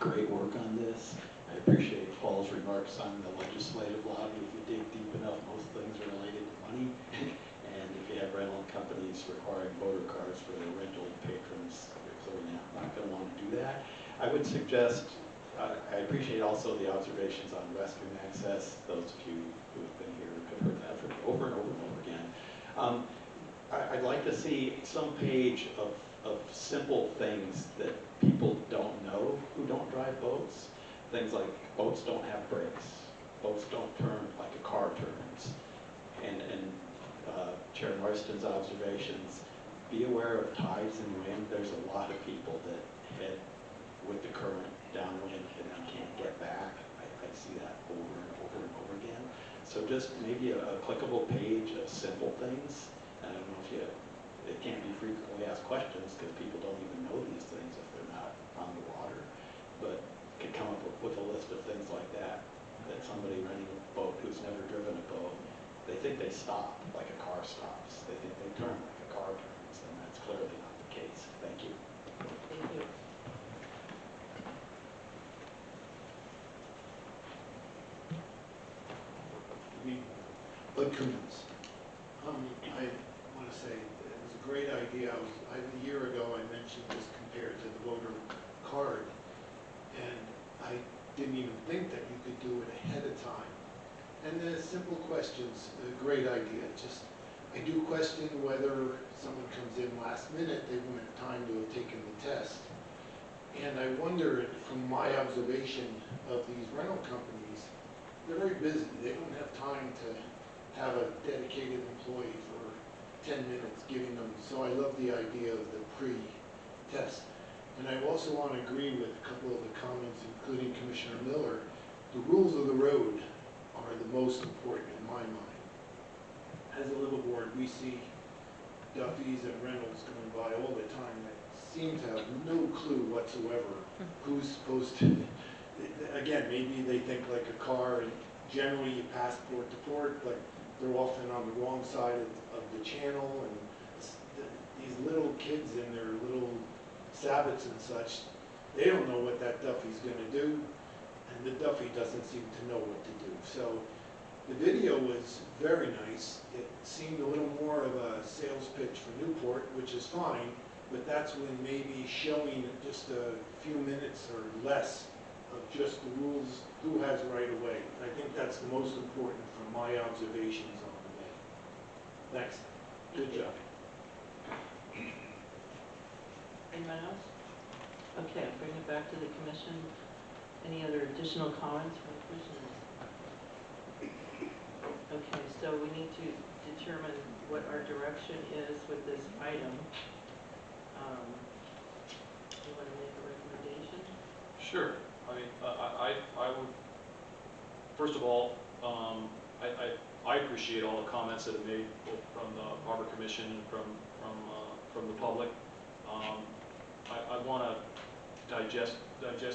great work on this. I appreciate Paul's remarks on the legislative lobby. If you dig deep enough, most things are related to money. And if you have rental companies requiring voter cards for their rental patrons, you're clearly not going to want to do that. I would suggest, I appreciate also the observations on restroom access. Those of you who have been here have heard that from over and over and over again. I'd like to see some page of simple things that people don't know who don't drive boats. Things like boats don't have brakes, boats don't turn like a car turns, and Chair Marston's observations, be aware of tides and wind. There's a lot of people that head with the current downwind and then can't get back. I see that over and over and over again. So just maybe a clickable page of simple things. I don't know if it can't be frequently asked questions because people don't even know these things if they're not on the water, but could come up with a list of things like that somebody running a boat who's never driven a boat, they think they stop like a car stops. They think they turn like a car turns, and that's clearly not the case. Thank you. Thank you. Bud Cummins. I want to say it was a great idea. A year ago I mentioned this compared to the voter card, and I didn't even think that you could do it ahead of time. And the simple questions, a great idea. Just, I do question whether someone comes in last minute, they wouldn't have time to have taken the test. And I wonder, from my observation of these rental companies, they're very busy. They don't have time to have a dedicated employee for 10 minutes giving them. So I love the idea of the pre-test. And I also want to agree with a couple of the comments, including Commissioner Miller. The rules of the road are the most important in my mind. As a liveaboard, we see Duffys and Reynolds going by all the time that seem to have no clue whatsoever who's supposed to. Again, maybe they think like a car, and generally you pass port to port, but they're often on the wrong side of the channel, and these little kids in their little sabots and such, they don't know what that Duffy's going to do, and the Duffy doesn't seem to know what to do. So the video was very nice. It seemed a little more of a sales pitch for Newport, which is fine, but that's when maybe showing just a few minutes or less of just the rules, who has right of way. I think that's the most important from my observations on the day. Thanks. Good job. Anyone else? Okay, I'll bring it back to the commission. Any other additional comments from the commissioners? Okay, so we need to determine what our direction is with this item. You want to make a recommendation? Sure. I mean, I would, first of all, I appreciate all the comments that have made both from the Harbor Commission and from the public. I want to digest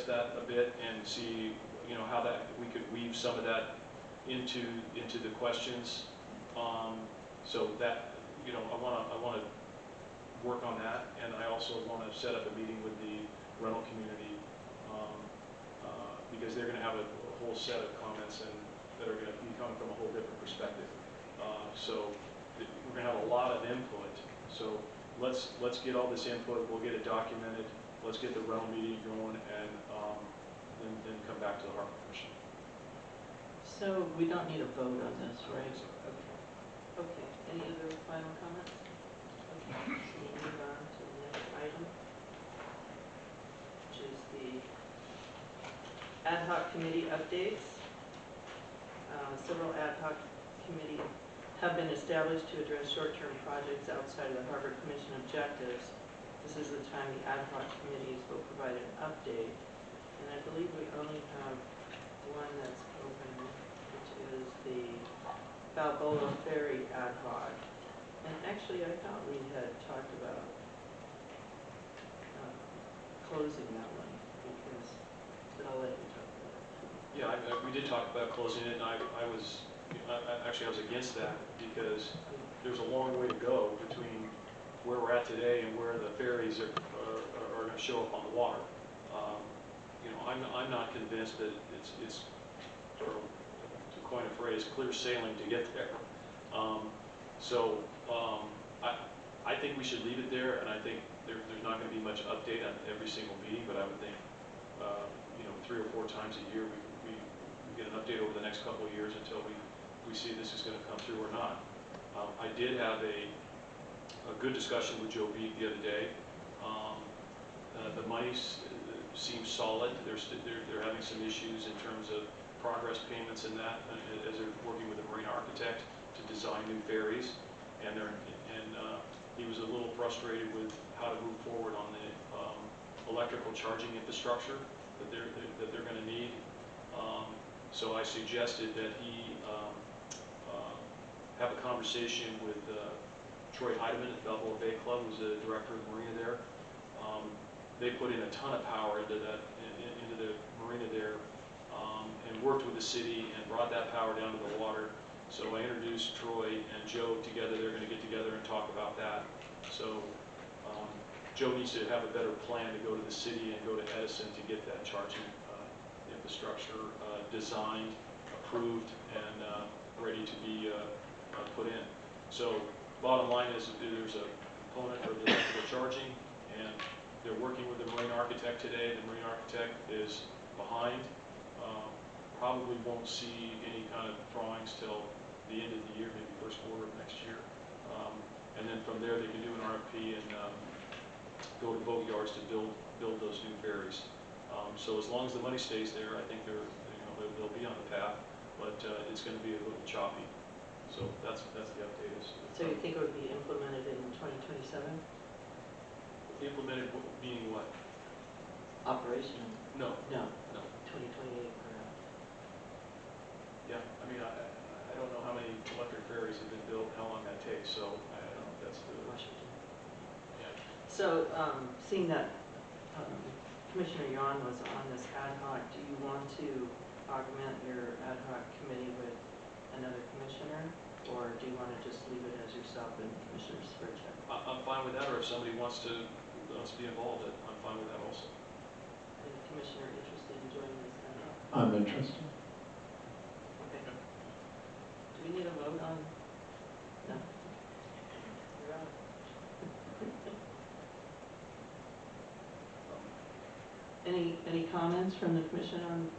that a bit and see, you know, how that we could weave some of that into the questions. So that, you know, I want to work on that, and I also want to set up a meeting with the rental community because they're going to have a whole set of comments and that are going to be coming from a whole different perspective. So we're going to have a lot of input. So let's get all this input. We'll get it documented. Let's get the rental meeting going, and then come back to the Harbor Commission. So we don't need a vote on this, right? Okay. Okay. Any other final comments? Okay. So we'll move on to the next item, which is the ad hoc committee updates. Several ad hoc committees have been established to address short-term projects outside of the Harbor Commission objectives. This is the time the ad hoc committees will provide an update. And I believe we only have one that's open, which is the Balboa Ferry ad hoc. And actually, I thought we had talked about closing that one, because, but I'll let you talk about it. Yeah, we did talk about closing it, and I was against that because there's a long way to go between where we're at today and where the ferries are going to show up on the water. I'm not convinced that it's sort of, to coin a phrase, clear sailing to get there. I think we should leave it there, and I think there's not going to be much update on every single meeting, but I would think, 3 or 4 times a year, we get an update over the next couple of years until we see this is going to come through or not. I did have a good discussion with Joe Beek the other day. The money seems solid. They're having some issues in terms of progress payments and that, as they're working with a marine architect to design new ferries. And he was a little frustrated with how to move forward on the electrical charging infrastructure that they're going to need. So I suggested that he have a conversation with Troy Heidemann at Balboa Bay Club, who's the director of the marina there. They put in a ton of power into the marina there, and worked with the city and brought that power down to the water. So I introduced Troy and Joe together. They're going to get together and talk about that. So Joe needs to have a better plan to go to the city and go to Edison to get that charging infrastructure designed, approved, and ready to be put in. So bottom line is there's a component for the electrical charging, and they're working with the marine architect today. The marine architect is behind. Probably won't see any kind of drawings till the end of the year, maybe first quarter of next year. And then from there, they can do an RFP and go to boat yards to build those new ferries. So as long as the money stays there, I think they'll be on the path, but it's going to be a little choppy. So that's the update. So you think it would be implemented in 2027? Implemented meaning what? Operation? No. No. No. 2028 perhaps. Yeah, I mean, I don't know how many electric ferries have been built, how long that takes, so I don't know if that's the... Washington. Yeah. So, seeing that Commissioner Yon was on this ad hoc, do you want to augment your ad hoc committee with another commissioner? Or do you want to just leave it as yourself and Commissioner Spurgeon? I'm fine with that, or if somebody wants to be involved, I'm fine with that also. Is the commissioner interested in joining this ad hoc? I'm interested. Okay. Do we need a vote on? No? You're out. Any comments from the commission on this?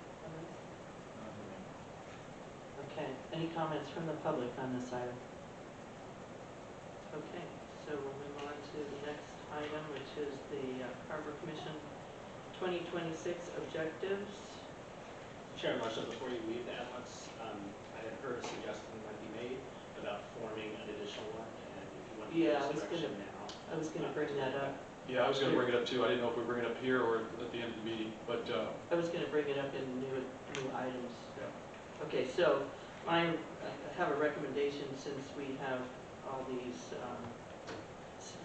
Okay, any comments from the public on this item? Okay, so we'll move on to the next item, which is the Harbor Commission 2026 objectives. Chair Marshall, before you leave the ad hocs, I had heard a suggestion might be made about forming an additional one, and if you want to Yeah, use direction now. I was going to bring that up. Yeah, I was going to bring it up too. I didn't know if we bring it up here or at the end of the meeting, but I was going to bring it up in new items. yeah. Okay, so I have a recommendation, since we have all these,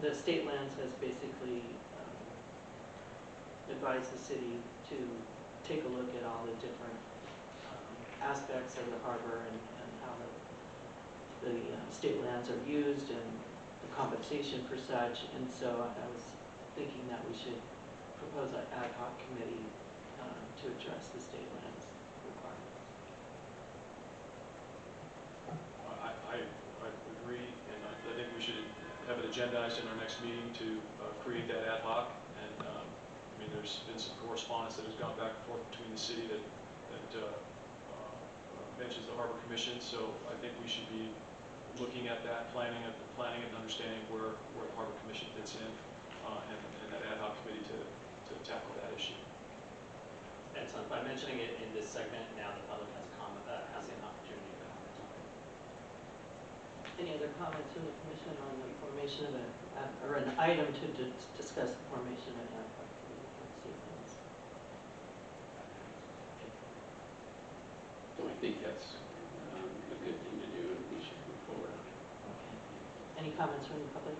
the state lands has basically advised the city to take a look at all the different aspects of the harbor and how the state lands are used and the compensation for such. And so I was thinking that we should propose an ad hoc committee to address the state lands requirements. I agree, and I think we should have it agendized in our next meeting to create that ad hoc. And I mean, there's been some correspondence that has gone back and forth between the city that mentions the Harbor Commission. So I think we should be looking at that, planning and understanding where the Harbor Commission fits in, and that ad hoc committee to tackle that issue. And so by mentioning it in this segment, now the public has an opportunity to comment on it. Any other comments from the commission on the formation of or an item to discuss the formation of an ad hoc committee on state lands? So I think that's a good thing to do, and we should move forward on it. Okay. Any comments from the public?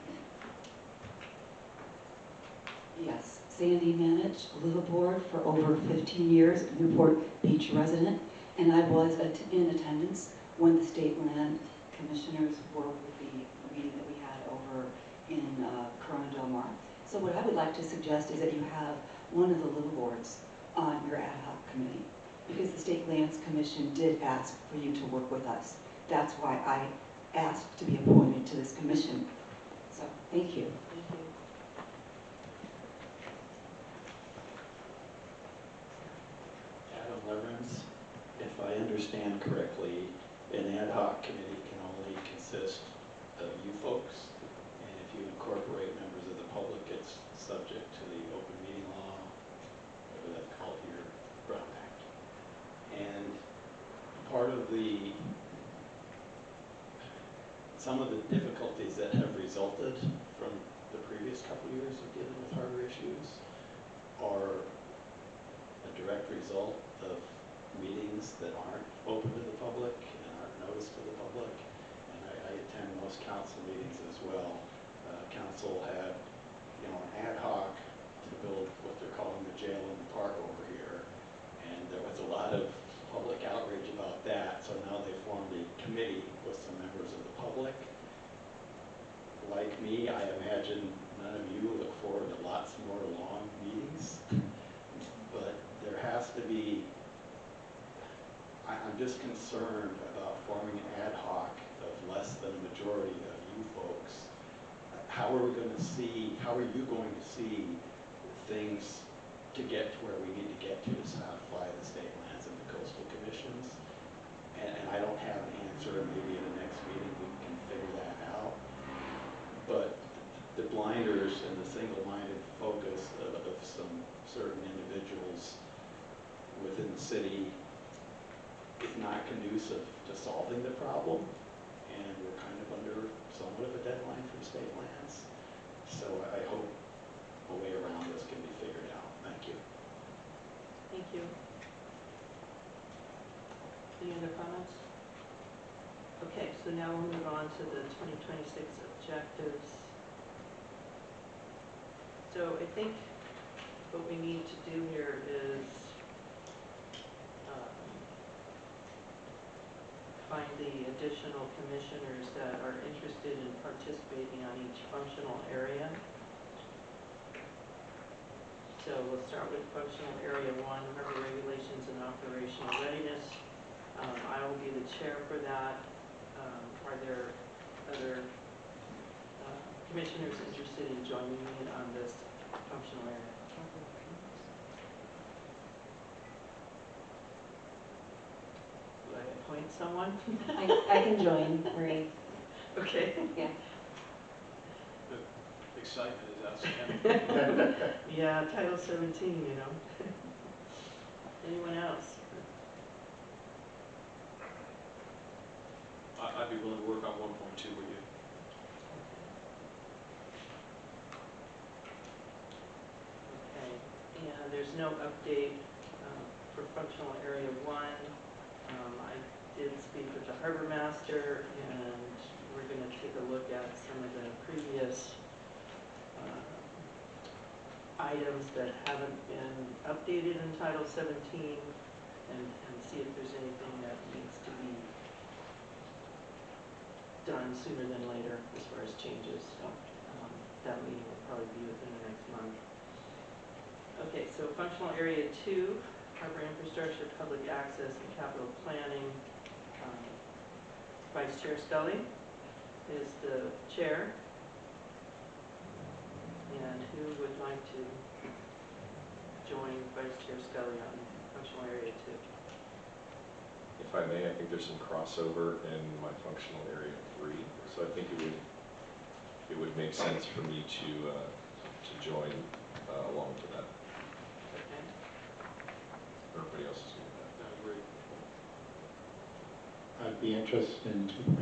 Yes, Sandy Manich, Little Board for over 15 years, Newport Beach resident, and I was in attendance when the state land commissioners were with the meeting that we had over in Corona Del Mar. So what I would like to suggest is that you have one of the Little Boards on your ad hoc committee, because the State Lands Commission did ask for you to work with us. That's why I asked to be appointed to this commission. So, thank you. Thank you. Adam Leverins, if I understand correctly, an ad hoc committee can only consist of you folks, and if you incorporate members of the public, it's subject to the open meeting law, whatever that's called here, Brown Act. And part of some of the difficulties that have resulted from the previous couple years of dealing with harbor issues are a direct result of meetings that aren't open to the public and aren't noticed to the public. And I attend most council meetings as well. Council had, an ad hoc to build what they're calling the jail in the park over here. And there was a lot of public outrage about that. So now they formed a committee with some members of the public. Like me, I imagine none of you look forward to lots more long meetings. But there has to be, I'm just concerned about forming an ad hoc of less than a majority of you folks. How are you going to see things to get to where we need to get to satisfy the state lands and the coastal commissions? And I don't have an answer, maybe in the next meeting we can figure that out. But the blinders and the single-minded focus of some certain individuals within the city is not conducive to solving the problem, and we're kind of under somewhat of a deadline from state lands. So I hope a way around this can be figured out. Thank you. Thank you. Any other comments? Okay, so now we'll move on to the 2026 objectives. So I think what we need to do here is find the additional commissioners that are interested in participating on each functional area. So we'll start with functional area 1, harbor regulations and operational readiness. I will be the chair for that. Are there other commissioners interested in joining me on this functional area? Will I appoint someone? I can join, Marie. Okay. Yeah. The excitement is outstanding. Yeah, Title 17, Anyone else? I'd be willing to work on 1.2 with you. Okay, and there's no update for functional area 1. I did speak with the harbor master, and we're going to take a look at some of the previous items that haven't been updated in Title 17 and see if there's anything that needs to be done sooner than later as far as changes. So that meeting will probably be within the next month. Okay, so functional area 2, harbor infrastructure, public access, and capital planning. Vice Chair Scully is the chair. And who would like to join Vice Chair Scully on functional area 2? If I may, I think there's some crossover in my functional area 3, so I think it would make sense for me to join along with that. Okay. Everybody else is good with that. I agree. I'd be interested in 2.1.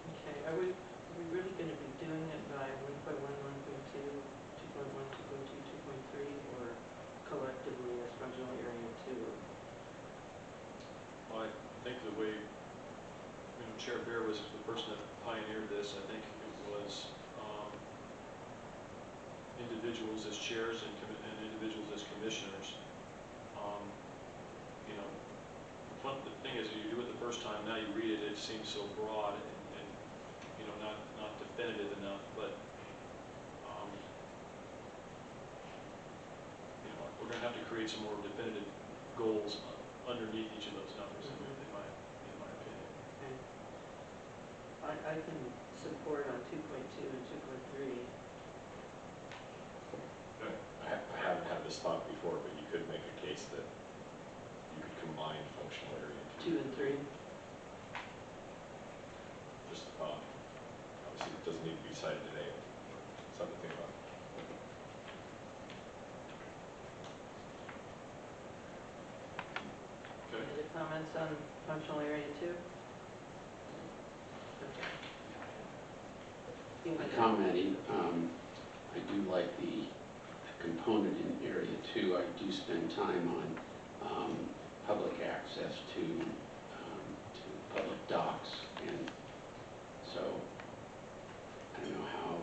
Okay, are we really going to be doing it by 1.1, 1.2, 2.1, 2.2, 2.3, or collectively as functional area 2? Well, I think the way, Chair Bear was the person that pioneered this. I think it was individuals as chairs and individuals as commissioners. The thing is, you do it the first time, now you read it, it seems so broad, and not definitive enough, but, we're gonna have to create some more definitive goals underneath each of those numbers, in my opinion. I can support on 2.2 and 2.3. I haven't had this thought before, but you could make a case that you could combine functional area 2 and 3. Just a thought. Obviously, it doesn't need to be cited today. Something to think about. Okay. Any other comments on functional area 2? Okay. You want to- Commenting, I do like the component in area 2. I do spend time on public access to public docks, and so I don't know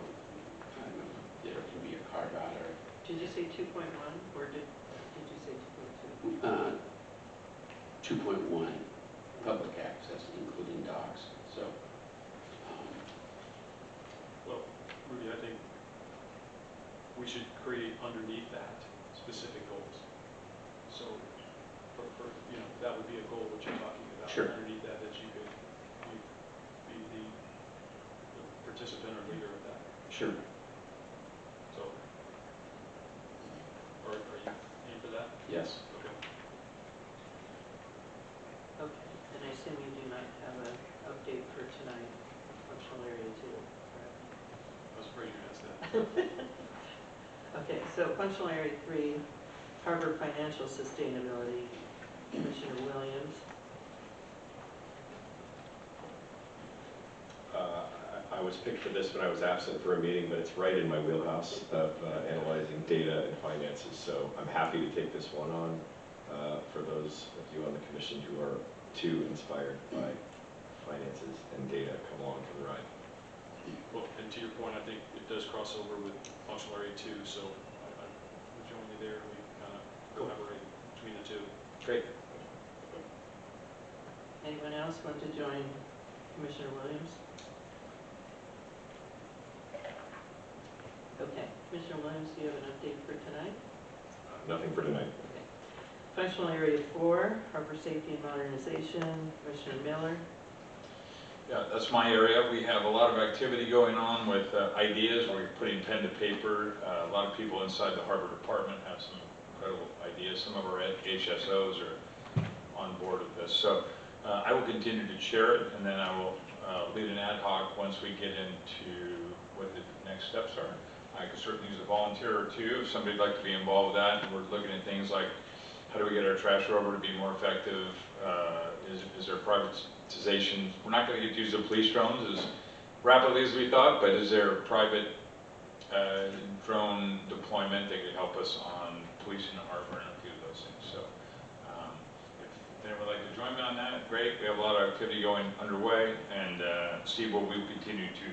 if there can be a carve out or Did you say 2.1 or did you say 2.2? 2.1, public access, including docks. So, Well, Rudy, I think we should create underneath that specific goals. So, that would be a goal that you're talking about. Sure. Underneath that you could be the participant or leader of that. sure. So, are you in for that? Yes. Okay. Okay, and I assume you do not have an update for tonight, functional area 2, correct? I was afraid you'd ask that. Okay, so functional area 3, harbor financial sustainability, Commissioner Williams. I was picked for this when I was absent for a meeting, but it's right in my wheelhouse of analyzing data and finances. So I'm happy to take this one on for those of you on the commission who are too inspired by finances and data. Come along for the ride. Well, and to your point, I think it does cross over with functional area 2, so I would join you there. We kind of collaborate between the two. Great. Anyone else want to join Commissioner Williams? Okay, Commissioner Williams, do you have an update for tonight? Nothing for tonight. Okay. Functional area 4, harbor safety and modernization, Commissioner Miller. Yeah, that's my area. We have a lot of activity going on with ideas. We're putting pen to paper. A lot of people inside the harbor department have some incredible ideas. Some of our HSOs are on board with this. So I will continue to chair it, and then I will lead an ad hoc once we get into what the next steps are. I could certainly use a volunteer or two if somebody'd like to be involved with that. And we're looking at things like, how do we get our trash rover to be more effective? Is there privatization? We're not going to get to use the police drones as rapidly as we thought, but is there private drone deployment that could help us on policing the harbor and a few of those things? So if anyone would like to join me on that, great. We have a lot of activity going underway, and Steve will continue to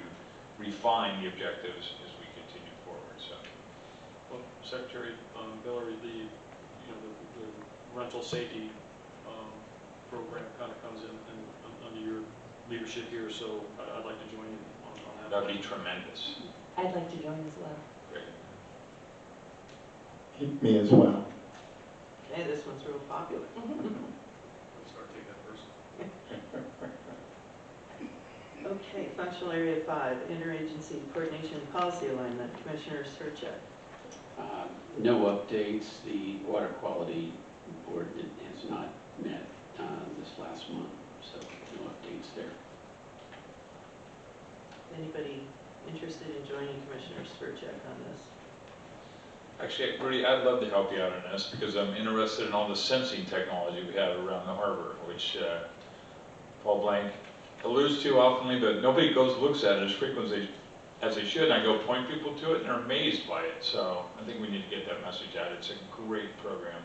refine the objectives as we continue forward. So, Well, Secretary Billery, the rental safety program kind of comes in under your leadership here, so I'd like to join you on that. that'd be tremendous. I'd like to join as well. Great. Me as well. Okay, this one's real popular. Let's start taking that person. Okay, functional area 5, interagency coordination and policy alignment, Commissioner Surchek. No updates. The water quality board has not met this last month, so no updates there. Anybody interested in joining Commissioner Surchek on this? Actually, Rudy, I'd love to help you out on this because I'm interested in all the sensing technology we have around the harbor, which Paul Blank alludes to oftenly, but nobody looks at it as frequently as they should. And I go point people to it, and they're amazed by it. So I think we need to get that message out. It's a great program.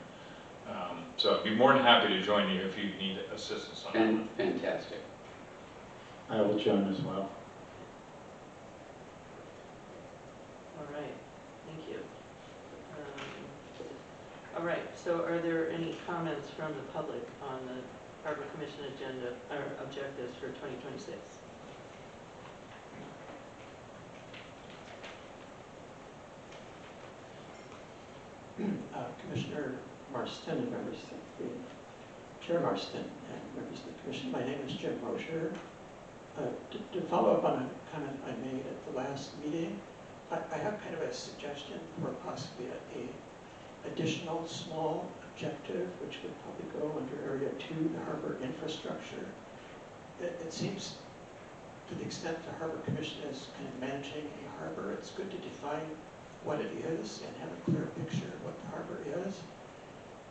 So I'd be more than happy to join you if you need assistance on that. Fantastic. I will join as well. All right, thank you. All right, so are there any comments from the public on the Harbor Commission agenda, or objectives for 2026? Commissioner Marston and members of the, Chair Marston and members of the commission. My name is Jim Mosher. To follow up on a comment I made at the last meeting, I have kind of a suggestion for possibly a additional small objective, which would probably go under Area 2, the harbor infrastructure. It seems, to the extent the Harbor Commission is kind of managing a harbor, it's good to define what it is and have a clear picture of what the harbor is.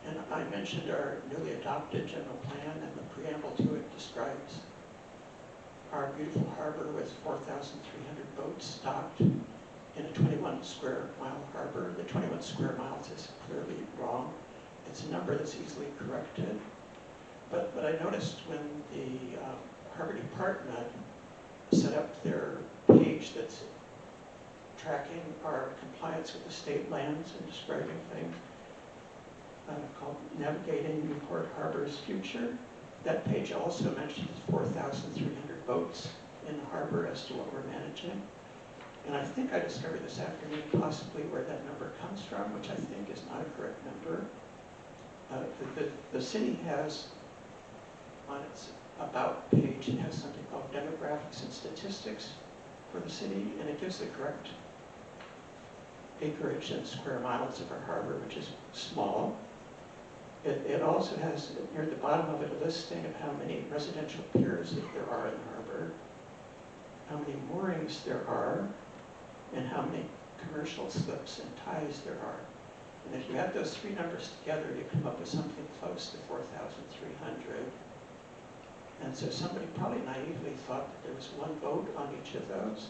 And I mentioned our newly adopted general plan, and the preamble to it describes our beautiful harbor with 4,300 boats stocked in a 21 square mile harbor. The 21 square miles is clearly wrong. It's a number that's easily corrected. But I noticed when the Harbor Department set up their page that's tracking our compliance with the state lands and describing things, called Navigating Newport Harbor's Future. That page also mentions 4,300 boats in the harbor as to what we're managing. And I think I discovered this afternoon possibly where that number comes from, which I think is not a correct number. The city has on its About page, it has something called Demographics and Statistics for the city, and it gives the correct acreage and square miles of our harbor, which is small. It also has, near the bottom of it, a listing of how many residential piers that there are in the harbor, how many moorings there are, and how many commercial slips and ties there are. And if you add those three numbers together, you come up with something close to 4,300. And so somebody probably naively thought that there was one boat on each of those.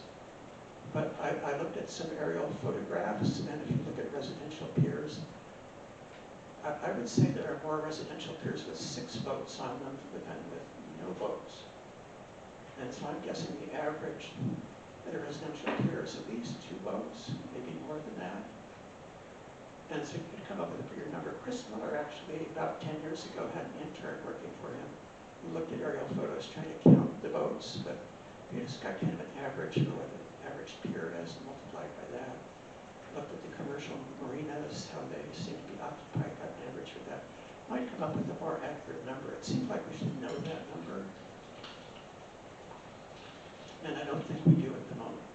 But I looked at some aerial photographs, and if you look at residential piers, I would say there are more residential piers with 6 boats on them than with no boats. And so I'm guessing the average at a residential pier is at least 2 boats, maybe more than that. And so you could come up with a bigger number. Chris Miller actually, about 10 years ago, had an intern working for him who looked at aerial photos trying to count the boats, but you just got kind of an average for what the average pier is and multiplied by that. Looked at the commercial marinas, how they seem to be occupied, got an average for that. Might come up with a more accurate number. It seems like we should know that number. And I don't think we do at the moment.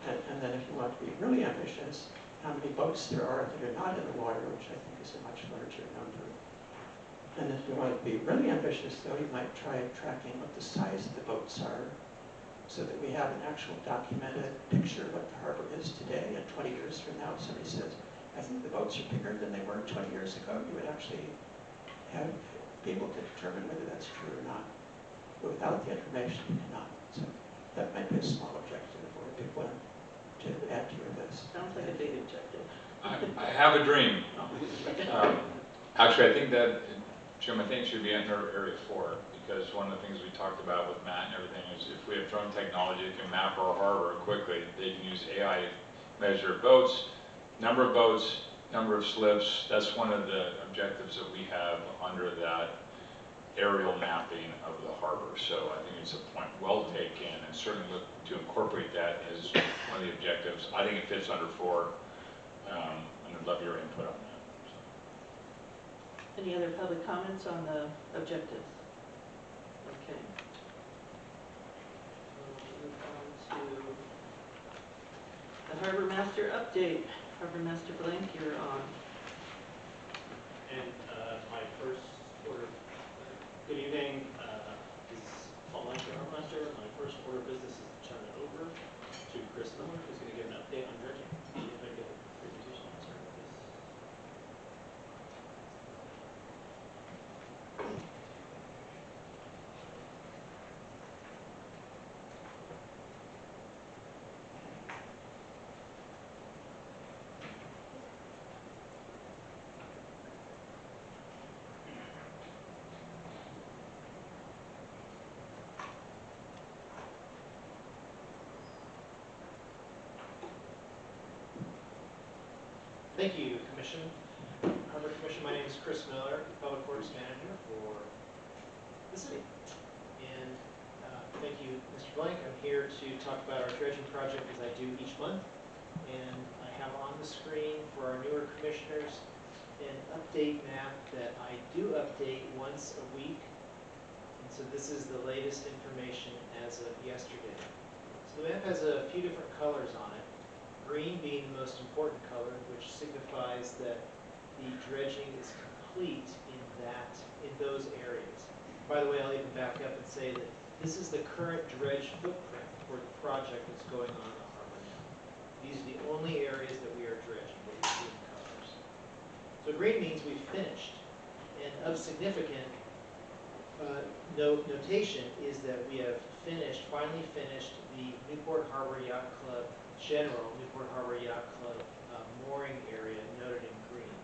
And then if you want to be really ambitious, how many boats there are that are not in the water, which I think is a much larger number. And if you want to be really ambitious, though, you might try tracking what the size of the boats are, so that we have an actual documented picture of what the harbor is today. And 20 years from now, if somebody says, I think the boats are bigger than they were 20 years ago, you would actually have people to determine whether that's true or not. But without the information, you cannot. So that might be a small objective or a big one to add to your list. Sounds like a big objective. I have a dream. Actually, I think that, Jim, I think it should be under Area 4, because one of the things we talked about with Matt and everything is if we have drone technology that can map our harbor quickly, they can use AI to measure boats, number of slips. That's one of the objectives that we have under that aerial mapping of the harbor. So I think it's a point well taken, and certainly look to incorporate that as one of the objectives. I think it fits under 4, and I'd love your input on that. Any other public comments on the objectives? Okay. We'll move on to the Harbor Master update. Harbor Master Blank, you're on. And my first order, good evening, this is Paul Blank, your Harbor Master. My first order of business is to turn it over to Chris Miller, who's going to give an update on dredging. See if I get a presentation on starting with this. Thank you, Commission. Harbor Commission, my name is Chris Miller, Public Works Manager for the city. And thank you, Mr. Blank. I'm here to talk about our dredging project as I do each month. And I have on the screen for our newer commissioners an update map that I do update once a week. And so this is the latest information as of yesterday. So the map has a few different colors on it. Green being the most important color, which signifies that the dredging is complete in those areas. By the way, I'll even back up and say that this is the current dredge footprint for the project that's going on in the harbor now. These are the only areas that we are dredging, what you see in colors. So green means we've finished. And of significant notation is that we have finally finished the Newport Harbor Yacht Club Newport Harbor Yacht Club mooring area noted in green,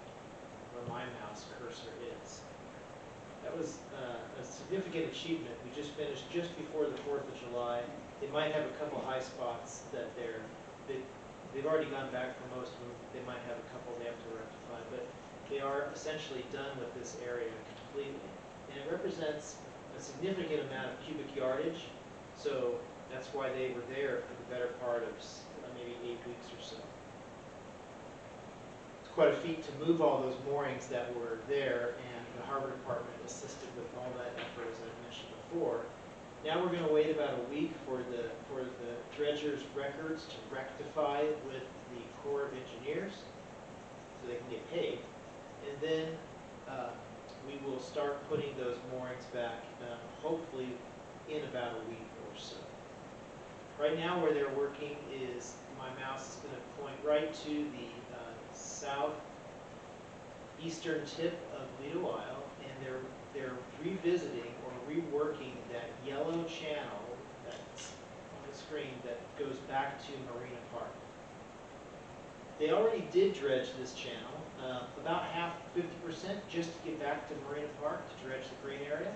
where my mouse cursor is. That was a significant achievement. We just finished just before the 4th of July. They might have a couple high spots that they've already gone back for most of them. They might have a couple they have to rectify, but they are essentially done with this area completely. And it represents a significant amount of cubic yardage, so that's why they were there for the better part of maybe 8 weeks or so. It's quite a feat to move all those moorings that were there, and the Harbor Department assisted with all that effort, as I mentioned before. Now we're going to wait about a week for the dredgers' records to rectify with the Corps of Engineers, so they can get paid. And then we will start putting those moorings back, hopefully in about a week or so. Right now where they're working is, my mouse is going to point right to the southeastern tip of Lido Isle, and they're revisiting or reworking that yellow channel that's on the screen that goes back to Marina Park. They already did dredge this channel, about half, 50%, just to get back to Marina Park to dredge the green area.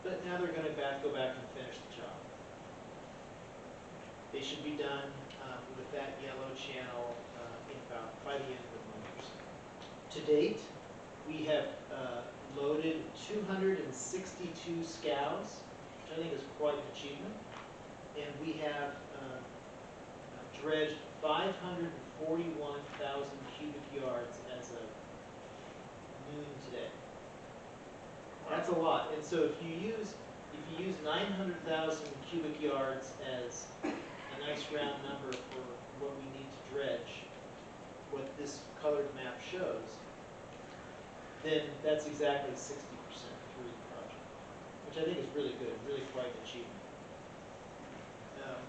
But now they're going to go back and finish the job. They should be done with that yellow channel by the end of the month or so. To date, we have loaded 262 scows, which I think is quite an achievement. And we have dredged 541,000 cubic yards as of noon today. That's a lot. And so if you use 900,000 cubic yards as a nice round number for what we need to dredge, what this colored map shows, then that's exactly 60% through the project, which I think is really good, really quite an achievement.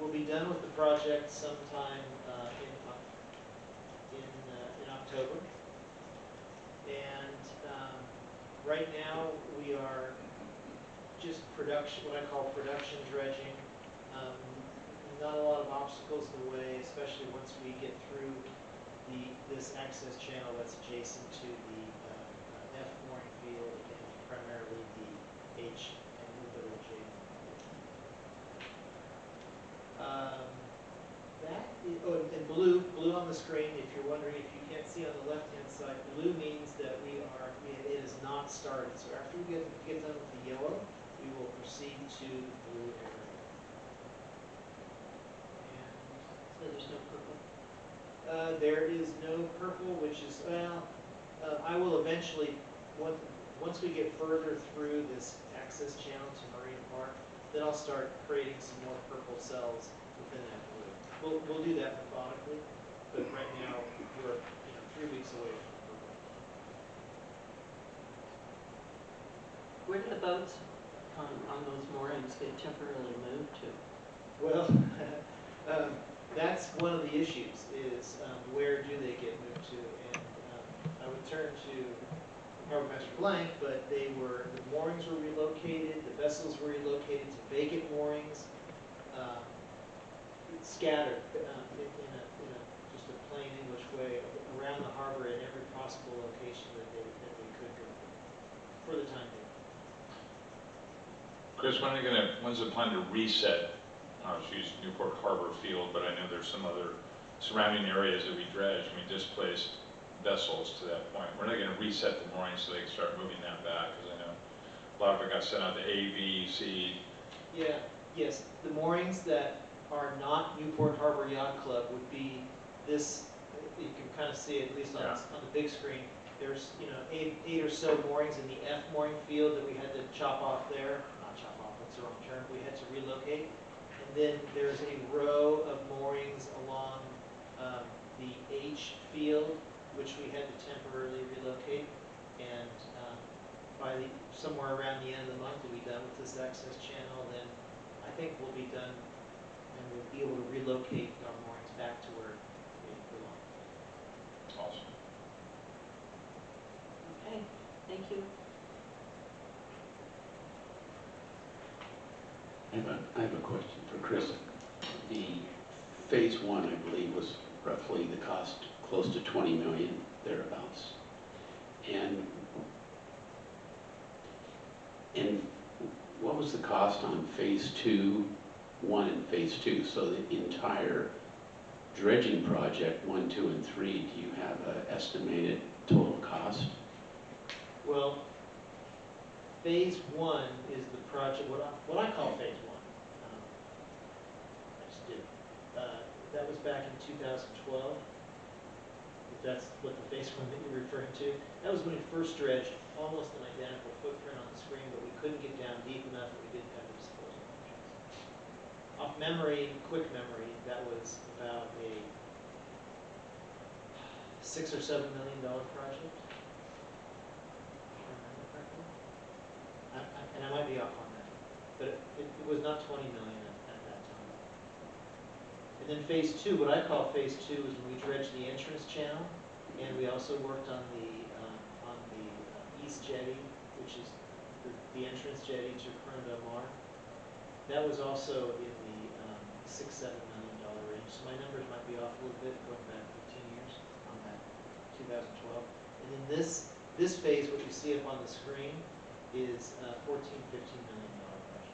We'll be done with the project sometime in October. And right now we are just production, what I call production dredging. Not a lot of obstacles in the way, especially once we get through this access channel that's adjacent to the F mooring field and primarily the H and a little bit of the J. And blue on the screen, if you're wondering, if you can't see on the left-hand side, blue means that it is not started. So after we get done with the yellow, we will proceed to the blue area. So there's no purple? There is no purple, which is, well, I will eventually, once we get further through this access channel to Marina Park, then I'll start creating some more purple cells within that blue. We'll do that methodically, but right now we're 3 weeks away from purple. Where do the boats on those moorings get temporarily moved to? Well, that's one of the issues, is where do they get moved to? And I would turn to Harbor Master Blank, but the moorings were relocated, the vessels were relocated to vacant moorings, scattered in just a plain English way around the harbor in every possible location that we could go for the time being. Chris, when's the plan to reset? Use Newport Harbor Field, but I know there's some other surrounding areas that we dredge. I mean, displaced vessels to that point. We're not going to reset the moorings so they can start moving that back, because I know a lot of it got sent out to A, B, C. Yeah, yes. The moorings that are not Newport Harbor Yacht Club would be this you can kind of see it, at least on, on the big screen. There's, you know, eight or so moorings in the F mooring field that we had to chop off there. Not chop off, that's the wrong term. We had to relocate. And then there's a row of moorings along the H field, which we had to temporarily relocate. And by somewhere around the end of the month, we'll be done with this access channel. Then I think we'll be done, and we'll be able to relocate our moorings back to where they belong. Awesome. Okay, thank you. I have a question for Chris. The phase one, I believe, was roughly the cost close to 20 million, thereabouts. And what was the cost on phase two, one and phase two? So the entire dredging project, 1, 2, and 3, do you have an estimated total cost? Well, phase one is the project, what I call phase one. I just did. That was back in 2012. If that's what the phase one that you're referring to. That was when we first dredged almost an identical footprint on the screen, but we couldn't get down deep enough and we didn't have the disposal options. Off memory, quick memory, that was about a $6 or $7 million project. And I might be off on that, but it was not 20 million at that time. And then phase two, what I call phase two, is when we dredged the entrance channel, and we also worked on the east jetty, which is the entrance jetty to Corona del Mar. That was also in the $6, $7 million range. So my numbers might be off a little bit, going back 15 years on that 2012. And then this phase, what you see up on the screen, is $14, $15 million.